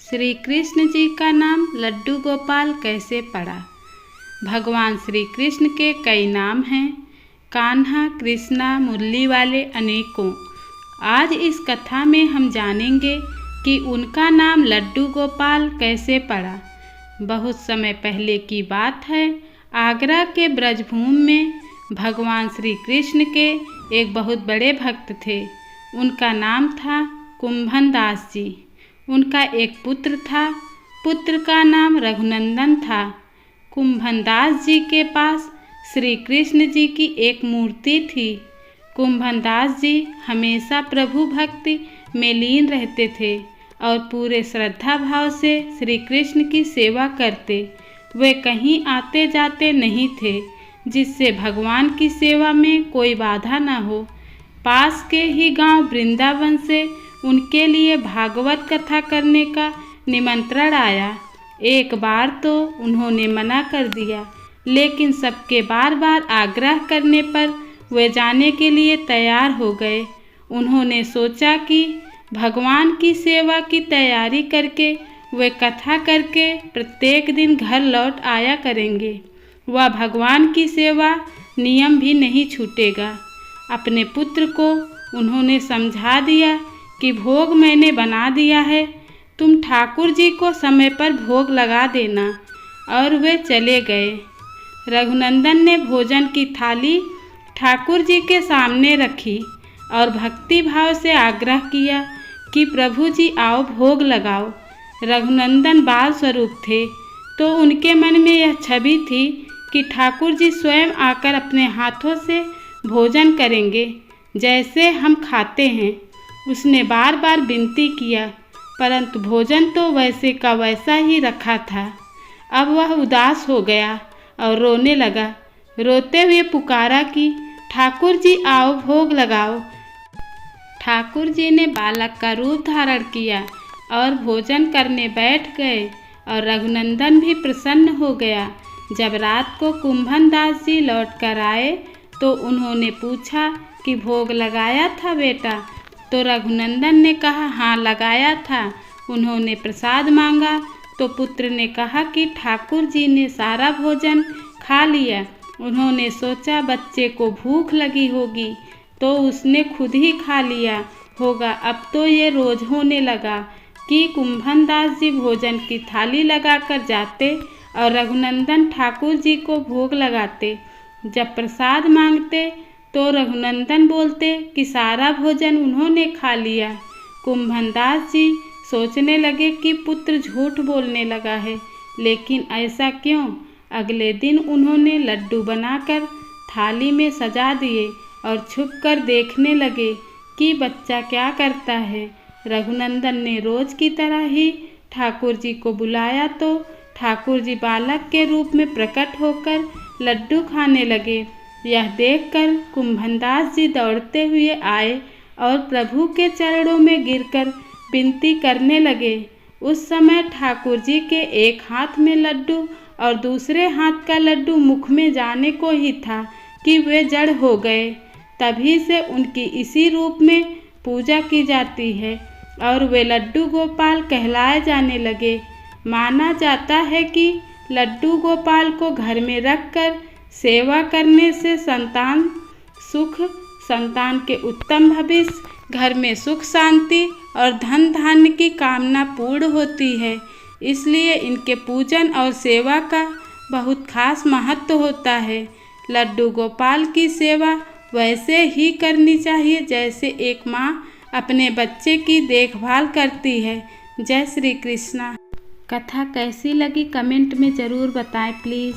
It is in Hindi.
श्री कृष्ण जी का नाम लड्डू गोपाल कैसे पड़ा। भगवान श्री कृष्ण के कई नाम हैं, कान्हा, कृष्णा, मुरली वाले अनेकों। आज इस कथा में हम जानेंगे कि उनका नाम लड्डू गोपाल कैसे पड़ा। बहुत समय पहले की बात है, आगरा के ब्रजभूमि में भगवान श्री कृष्ण के एक बहुत बड़े भक्त थे। उनका नाम था कुंभन दास जी। उनका एक पुत्र था, पुत्र का नाम रघुनंदन था। कुंभन दास जी के पास श्री कृष्ण जी की एक मूर्ति थी। कुंभन दास जी हमेशा प्रभु भक्ति में लीन रहते थे और पूरे श्रद्धा भाव से श्री कृष्ण की सेवा करते। वे कहीं आते जाते नहीं थे जिससे भगवान की सेवा में कोई बाधा न हो। पास के ही गांव वृंदावन से उनके लिए भागवत कथा करने का निमंत्रण आया। एक बार तो उन्होंने मना कर दिया, लेकिन सबके बार बार आग्रह करने पर वे जाने के लिए तैयार हो गए। उन्होंने सोचा कि भगवान की सेवा की तैयारी करके वे कथा करके प्रत्येक दिन घर लौट आया करेंगे। वह भगवान की सेवा नियम भी नहीं छूटेगा। अपने पुत्र को उन्होंने समझा दिया कि भोग मैंने बना दिया है, तुम ठाकुर जी को समय पर भोग लगा देना। और वे चले गए। रघुनंदन ने भोजन की थाली ठाकुर जी के सामने रखी और भक्ति भाव से आग्रह किया कि प्रभु जी आओ भोग लगाओ। रघुनंदन बाल स्वरूप थे, तो उनके मन में यह छवि थी कि ठाकुर जी स्वयं आकर अपने हाथों से भोजन करेंगे जैसे हम खाते हैं। उसने बार बार विनती किया, परंतु भोजन तो वैसे का वैसा ही रखा था। अब वह उदास हो गया और रोने लगा। रोते हुए पुकारा कि ठाकुर जी आओ भोग लगाओ। ठाकुर जी ने बालक का रूप धारण किया और भोजन करने बैठ गए और रघुनंदन भी प्रसन्न हो गया। जब रात को कुंभन दास जी लौट कर आए तो उन्होंने पूछा कि भोग लगाया था बेटा। तो रघुनंदन ने कहा हाँ लगाया था। उन्होंने प्रसाद मांगा तो पुत्र ने कहा कि ठाकुर जी ने सारा भोजन खा लिया। उन्होंने सोचा बच्चे को भूख लगी होगी तो उसने खुद ही खा लिया होगा। अब तो ये रोज होने लगा कि कुंभन दास जी भोजन की थाली लगाकर जाते और रघुनंदन ठाकुर जी को भोग लगाते। जब प्रसाद मांगते तो रघुनंदन बोलते कि सारा भोजन उन्होंने खा लिया। कुंभन दास जी सोचने लगे कि पुत्र झूठ बोलने लगा है, लेकिन ऐसा क्यों। अगले दिन उन्होंने लड्डू बनाकर थाली में सजा दिए और छुपकर देखने लगे कि बच्चा क्या करता है। रघुनंदन ने रोज की तरह ही ठाकुर जी को बुलाया तो ठाकुर जी बालक के रूप में प्रकट होकर लड्डू खाने लगे। यह देखकर कुंभन दास जी दौड़ते हुए आए और प्रभु के चरणों में गिरकर विनती करने लगे। उस समय ठाकुर जी के एक हाथ में लड्डू और दूसरे हाथ का लड्डू मुख में जाने को ही था कि वे जड़ हो गए। तभी से उनकी इसी रूप में पूजा की जाती है और वे लड्डू गोपाल कहलाए जाने लगे। माना जाता है कि लड्डू गोपाल को घर में रखकर सेवा करने से संतान के उत्तम भविष्य, घर में सुख शांति और धन धान्य की कामना पूर्ण होती है। इसलिए इनके पूजन और सेवा का बहुत खास महत्व होता है। लड्डू गोपाल की सेवा वैसे ही करनी चाहिए जैसे एक माँ अपने बच्चे की देखभाल करती है। जय श्री कृष्णा। कथा कैसी लगी कमेंट में ज़रूर बताएं प्लीज़।